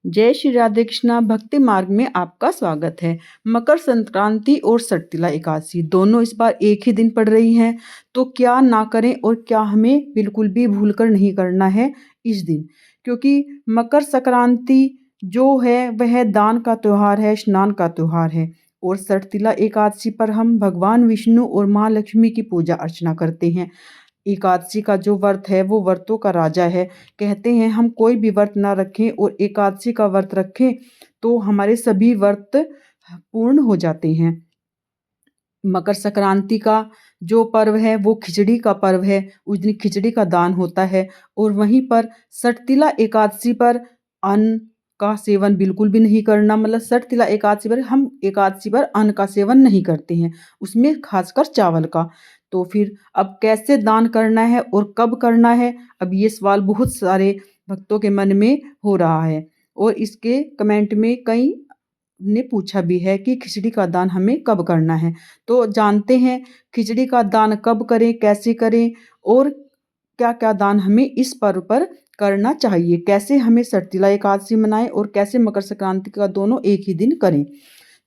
जय श्री राधे कृष्णा भक्ति मार्ग में आपका स्वागत है। मकर संक्रांति और सटतिला एकादशी दोनों इस बार एक ही दिन पड़ रही हैं, तो क्या ना करें और क्या हमें बिल्कुल भी भूलकर नहीं करना है इस दिन। क्योंकि मकर संक्रांति जो है वह दान का त्योहार है, स्नान का त्योहार है। और सटतिला एकादशी पर हम भगवान विष्णु और माँ लक्ष्मी की पूजा अर्चना करते हैं। एकादशी का जो व्रत है वो व्रतों का राजा है। कहते हैं हम कोई भी व्रत ना रखें और एकादशी का व्रत रखें तो हमारे सभी व्रत पूर्ण हो जाते हैं। मकर संक्रांति का जो पर्व है वो खिचड़ी का पर्व है। उस दिन खिचड़ी का दान होता है। और वहीं पर सटतिला एकादशी पर अन्न का सेवन बिल्कुल भी नहीं करना, मतलब सटतिला एकादशी पर हम एकादशी पर अन्न का सेवन नहीं करते हैं, उसमें खासकर चावल का। तो फिर अब कैसे दान करना है और कब करना है, अब ये सवाल बहुत सारे भक्तों के मन में हो रहा है। और इसके कमेंट में कई ने पूछा भी है कि खिचड़ी का दान हमें कब करना है। तो जानते हैं खिचड़ी का दान कब करें, कैसे करें और क्या-क्या दान हमें इस पर्व पर करना चाहिए। कैसे हमें सटतिला एकादशी मनाएँ और कैसे मकर संक्रांति का दोनों एक ही दिन करें।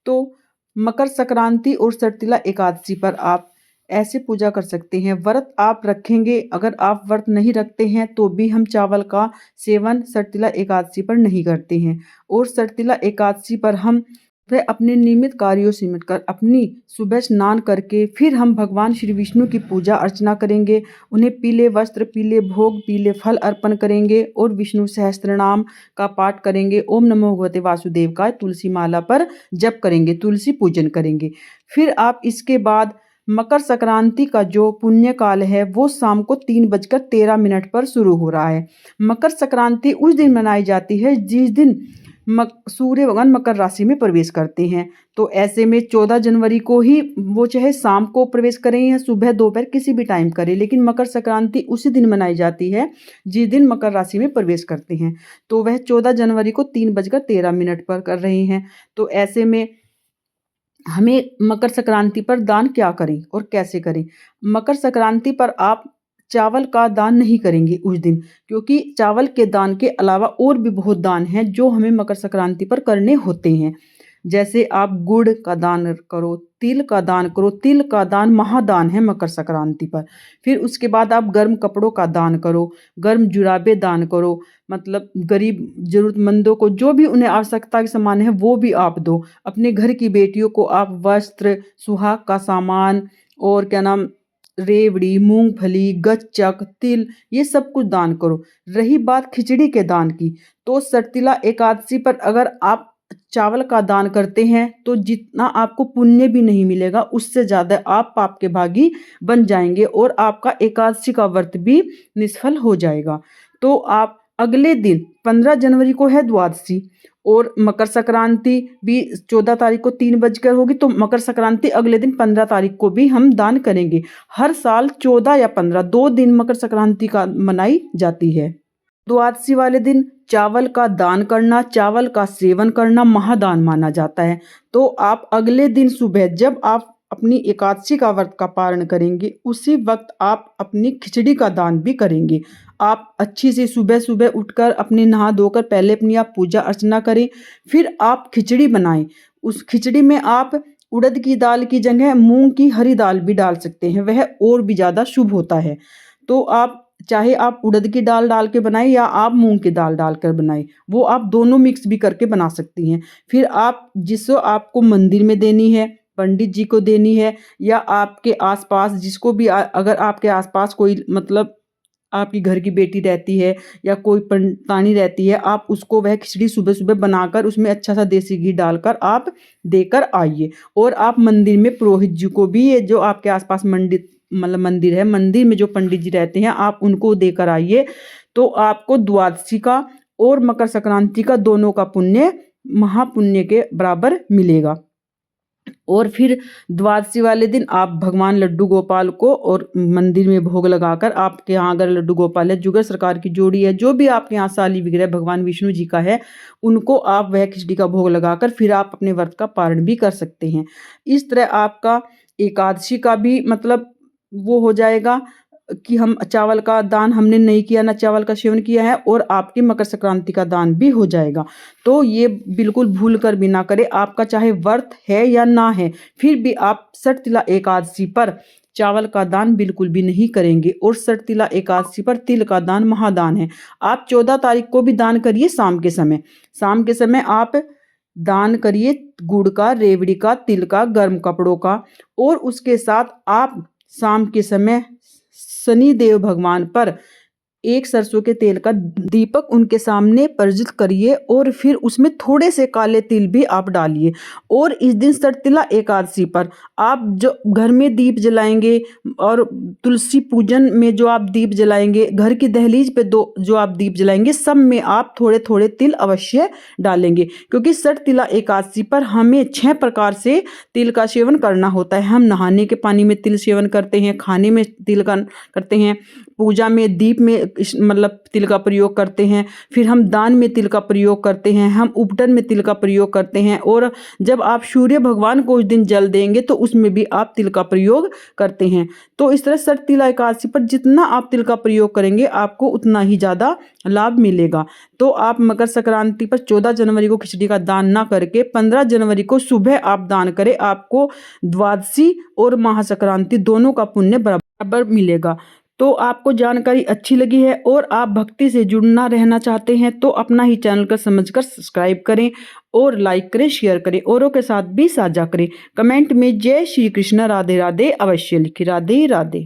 तो मकर संक्रांति और सटतिला एकादशी पर आप ऐसे पूजा कर सकते हैं। व्रत आप रखेंगे, अगर आप व्रत नहीं रखते हैं तो भी हम चावल का सेवन सटतिला एकादशी पर नहीं करते हैं। और सटतिला एकादशी पर हम वह अपने नियमित कार्यों से मिटकर अपनी सुबह स्नान करके फिर हम भगवान श्री विष्णु की पूजा अर्चना करेंगे। उन्हें पीले वस्त्र, पीले भोग, पीले फल अर्पण करेंगे और विष्णु सहस्त्रनाम का पाठ करेंगे। ओम नमो भगवते वासुदेवाय तुलसी माला पर जप करेंगे, तुलसी पूजन करेंगे। फिर आप इसके बाद मकर संक्रांति का जो पुण्य काल है वो शाम को 3:13 पर शुरू हो रहा है। मकर संक्रांति उस दिन मनाई जाती है जिस दिन सूर्य भगवान मकर राशि में प्रवेश करते हैं। तो ऐसे में 14 जनवरी को ही वो चाहे शाम को प्रवेश करें या सुबह दोपहर किसी भी टाइम करें, लेकिन मकर संक्रांति उसी दिन मनाई जाती है जिस दिन मकर राशि में प्रवेश करते हैं। तो वह 14 जनवरी को 3:13 पर कर रहे हैं। तो ऐसे में हमें मकर संक्रांति पर दान क्या करें और कैसे करें। मकर संक्रांति पर आप चावल का दान नहीं करेंगे उस दिन, क्योंकि चावल के दान के अलावा और भी बहुत दान हैं जो हमें मकर संक्रांति पर करने होते हैं। जैसे आप गुड़ का दान करो, तिल का दान करो। तिल का दान महादान है मकर संक्रांति पर। फिर उसके बाद आप गर्म कपड़ों का दान करो, गर्म जुराबे दान करो, मतलब गरीब ज़रूरतमंदों को जो भी उन्हें आवश्यकता के सामान है वो भी आप दो। अपने घर की बेटियों को आप वस्त्र, सुहाग का सामान और क्या नाम रेवड़ी, मूंगफली, गच्चक, तिल ये सब कुछ दान करो। रही बात खिचड़ी के दान की, तो सटतिला एकादशी पर अगर आप चावल का दान करते हैं तो जितना आपको पुण्य भी नहीं मिलेगा, उससे ज़्यादा आप पाप के भागी बन जाएंगे और आपका एकादशी का व्रत भी निष्फल हो जाएगा। तो आप अगले दिन 15 जनवरी को है द्वादशी और मकर संक्रांति भी 14 तारीख को 3 बजकर होगी, तो मकर संक्रांति अगले दिन 15 तारीख को भी हम दान करेंगे। हर साल 14 या 15 2 दिन मकर संक्रांति का मनाई जाती है। द्वादशी वाले दिन चावल का दान करना, चावल का सेवन करना महादान माना जाता है। तो आप अगले दिन सुबह जब आप अपनी एकादशी का व्रत का पारण करेंगे, उसी वक्त आप अपनी खिचड़ी का दान भी करेंगे। आप अच्छी से सुबह सुबह उठकर अपने नहा धोकर पहले अपनी आप पूजा अर्चना करें, फिर आप खिचड़ी बनाएं। उस खिचड़ी में आप उड़द की दाल की जगह मूंग की हरी दाल भी डाल सकते हैं, वह और भी ज़्यादा शुभ होता है। तो आप चाहे आप उड़द की दाल डाल के बनाएं या आप मूंग की दाल डालकर बनाएं, वो आप दोनों मिक्स भी करके बना सकती हैं। फिर आप जिसको आपको मंदिर में देनी है, पंडित जी को देनी है या आपके आसपास जिसको भी अगर आपके आसपास कोई मतलब आपकी घर की बेटी रहती है या कोई पंडितानी रहती है, आप उसको वह खिचड़ी सुबह सुबह बनाकर उसमें अच्छा सा देसी घी डालकर आप देकर आइए। और आप मंदिर में पुरोहित जी को भी, ये जो आपके आसपास मंदिर है, मंदिर में जो पंडित जी रहते हैं आप उनको देकर आइए। तो आपको द्वादशी का और मकर संक्रांति का दोनों का पुण्य महापुण्य के बराबर मिलेगा। और फिर द्वादशी वाले दिन आप भगवान लड्डू गोपाल को और मंदिर में भोग लगाकर, आपके यहाँ अगर लड्डू गोपाल है, जुगर सरकार की जोड़ी है, जो भी आपके यहाँ शाली विग्रह भगवान विष्णु जी का है, उनको आप वह खिचड़ी का भोग लगाकर फिर आप अपने व्रत का पारण भी कर सकते हैं। इस तरह आपका एकादशी का भी मतलब वो हो जाएगा, कि हम चावल का दान हमने नहीं किया, ना चावल का सेवन किया है, और आपकी मकर संक्रांति का दान भी हो जाएगा। तो ये बिल्कुल भूल कर भी ना करें। आपका चाहे व्रत है या ना है, फिर भी आप सठतिला एकादशी पर चावल का दान बिल्कुल भी नहीं करेंगे। और सठतिला एकादशी पर तिल का दान महादान है। आप 14 तारीख को भी दान करिए शाम के समय। शाम के समय आप दान करिए गुड़ का, रेवड़ी का, तिल का, गर्म कपड़ों का। और उसके साथ आप शाम के समय शनि देव भगवान पर एक सरसों के तेल का दीपक उनके सामने प्रज्वलित करिए, और फिर उसमें थोड़े से काले तिल भी आप डालिए। और इस दिन सठतिला एकादशी पर आप जो घर में दीप जलाएंगे, और तुलसी पूजन में जो आप दीप जलाएंगे, घर की दहलीज पे दो जो आप दीप जलाएंगे, सब में आप थोड़े थोड़े तिल अवश्य डालेंगे। क्योंकि सठतिला एकादशी पर हमें 6 प्रकार से तिल का सेवन करना होता है। हम नहाने के पानी में तिल सेवन करते हैं, खाने में तिल का करते हैं, पूजा में दीप में मतलब तिल का प्रयोग करते हैं, फिर हम दान में तिल का प्रयोग करते हैं, हम उपटन में तिल का प्रयोग करते हैं, और जब आप सूर्य भगवान को उस दिन जल देंगे तो उसमें भी आप तिल का प्रयोग करते हैं। तो इस तरह सठतिला एकादशी पर जितना आप तिल का प्रयोग करेंगे, आपको उतना ही ज़्यादा लाभ मिलेगा। तो आप मकर संक्रांति पर 14 जनवरी को खिचड़ी का दान ना करके 15 जनवरी को सुबह आप दान करें। आपको द्वादशी और महासंक्रांति दोनों का पुण्य बराबर मिलेगा। तो आपको जानकारी अच्छी लगी है और आप भक्ति से जुड़ना रहना चाहते हैं, तो अपना ही चैनल का समझकर सब्सक्राइब करें, और लाइक करें, शेयर करें, औरों के साथ भी साझा करें। कमेंट में जय श्री कृष्ण राधे राधे अवश्य लिखें। राधे राधे।